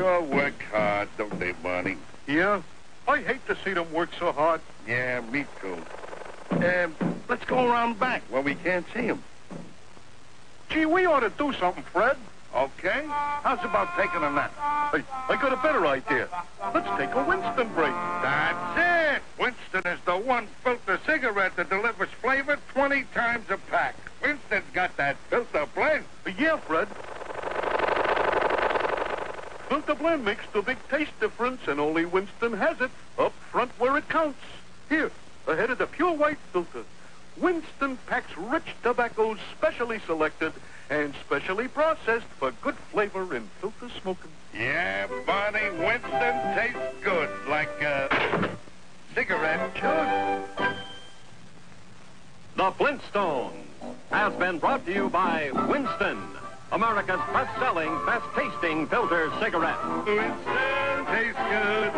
sure work hard, don't they, Barney? Yeah? I hate to see them work so hard. Yeah, me too. Let's go around back where we can't see him. Gee, we ought to do something, Fred. Okay? How's about taking a nap? I got a better idea. Let's take a Winston break. That's it! Winston is the one filter cigarette that delivers flavor 20 times a pack. Winston's got that filter blend. Yeah, Fred. Filter blend makes the big taste difference, and only Winston has it up front where it counts. Here, ahead of the pure white filter. Winston packs rich tobaccos specially selected and specially processed for good flavor in filter smoking. Yeah, Barney, Winston tastes good, like a cigarette should. The Flintstones has been brought to you by Winston, America's best-selling, best-tasting filter cigarette. Winston tastes good